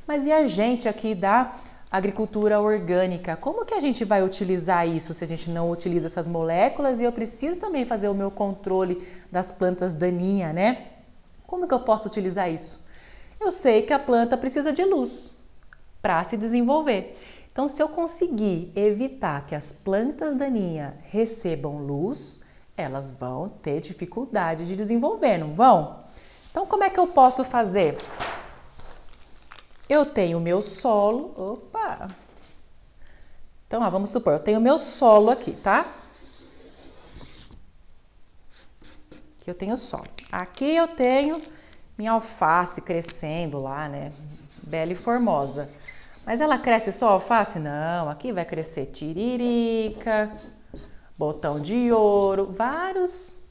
Mas e a gente aqui da agricultura orgânica? Como que a gente vai utilizar isso se a gente não utiliza essas moléculas e eu preciso também fazer o meu controle das plantas daninhas, né? Como que eu posso utilizar isso? Eu sei que a planta precisa de luz para se desenvolver. Então, se eu conseguir evitar que as plantas daninhas recebam luz, elas vão ter dificuldade de desenvolver, não vão? Então, como é que eu posso fazer? Eu tenho o meu solo, opa! Então, ó, vamos supor, eu tenho o meu solo aqui, tá? Aqui eu tenho solo. Aqui eu tenho minha alface crescendo lá, né? Bela e formosa. Mas ela cresce só alface? Não, aqui vai crescer tiririca, botão de ouro, várias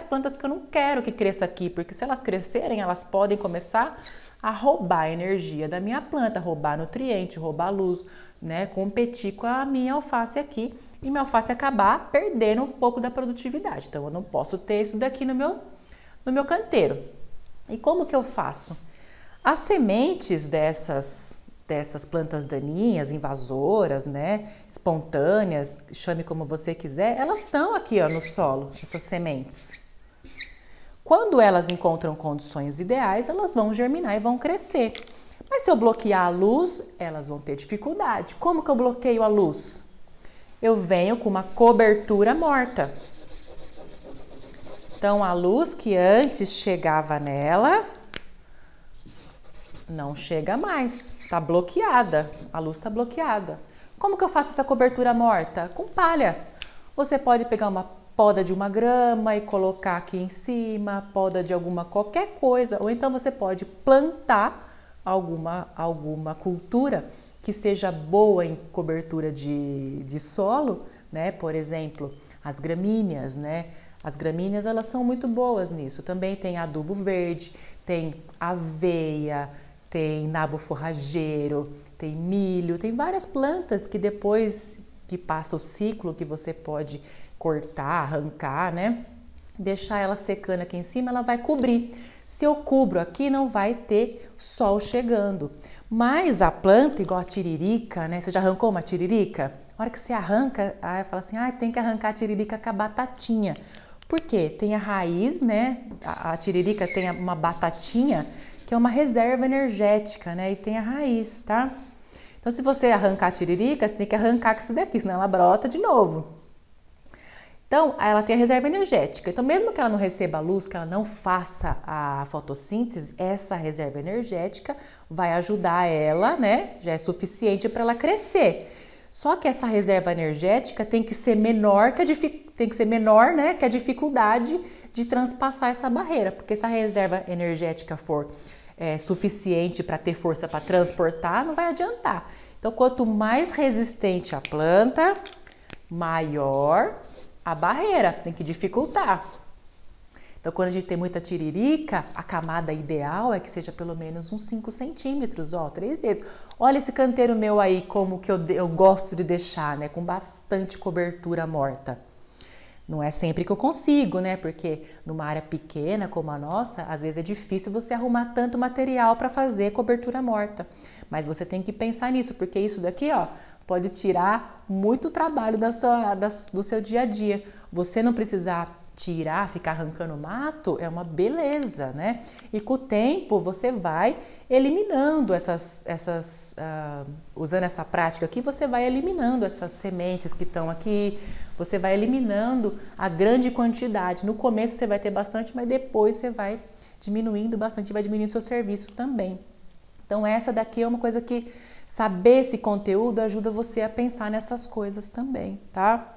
plantas que eu não quero que cresça aqui, porque se elas crescerem, elas podem começar a roubar a energia da minha planta, roubar nutriente, roubar luz, né? Competir com a minha alface aqui e minha alface acabar perdendo um pouco da produtividade. Então eu não posso ter isso daqui no meu canteiro. E como que eu faço? As sementes dessas plantas daninhas, invasoras, né, espontâneas, chame como você quiser, elas estão aqui, ó, no solo, essas sementes. Quando elas encontram condições ideais, elas vão germinar e vão crescer. Mas se eu bloquear a luz, elas vão ter dificuldade. Como que eu bloqueio a luz? Eu venho com uma cobertura morta. Então, a luz que antes chegava nela, não chega mais, está bloqueada, a luz está bloqueada. Como que eu faço essa cobertura morta? Com palha. Você pode pegar uma poda de uma grama e colocar aqui em cima, poda de qualquer coisa, ou então você pode plantar alguma cultura que seja boa em cobertura de solo, né? Por exemplo, as gramíneas, né? As gramíneas, elas são muito boas nisso. Também tem adubo verde, tem aveia, tem nabo forrageiro, tem milho, tem várias plantas que depois que passa o ciclo que você pode cortar, arrancar, né? Deixar ela secando aqui em cima, ela vai cobrir. Se eu cubro aqui, não vai ter sol chegando. Mas a planta, igual a tiririca, né? Você já arrancou uma tiririca? A hora que você arranca, aí fala assim, tem que arrancar a tiririca com a batatinha. Por quê? Tem a raiz, né? A tiririca tem uma batatinha, que é uma reserva energética, né? E tem a raiz, tá? Então, se você arrancar a tiririca, você tem que arrancar com isso daqui, senão ela brota de novo. Então, ela tem a reserva energética. Então, mesmo que ela não receba a luz, que ela não faça a fotossíntese, essa reserva energética vai ajudar ela, né? Já é suficiente para ela crescer. Só que essa reserva energética tem que ser menor né, que a dificuldade de transpassar essa barreira, porque se a reserva energética for suficiente para ter força para transportar, não vai adiantar. Então, quanto mais resistente a planta, maior a barreira, tem que dificultar. Então, quando a gente tem muita tiririca, a camada ideal é que seja pelo menos uns 5 centímetros, ó, 3 dedos. Olha esse canteiro meu aí, como que eu gosto de deixar, né, com bastante cobertura morta. Não é sempre que eu consigo, né, porque numa área pequena como a nossa, às vezes é difícil você arrumar tanto material para fazer cobertura morta. Mas você tem que pensar nisso, porque isso daqui, ó, pode tirar muito trabalho do seu dia a dia. Você não precisar ficar arrancando mato é uma beleza, né? E com o tempo você vai eliminando usando essa prática aqui, você vai eliminando essas sementes que estão aqui, você vai eliminando a grande quantidade. No começo você vai ter bastante, mas depois você vai diminuindo bastante, vai diminuindo seu serviço também. Então essa daqui é uma coisa que saber esse conteúdo ajuda você a pensar nessas coisas também, tá?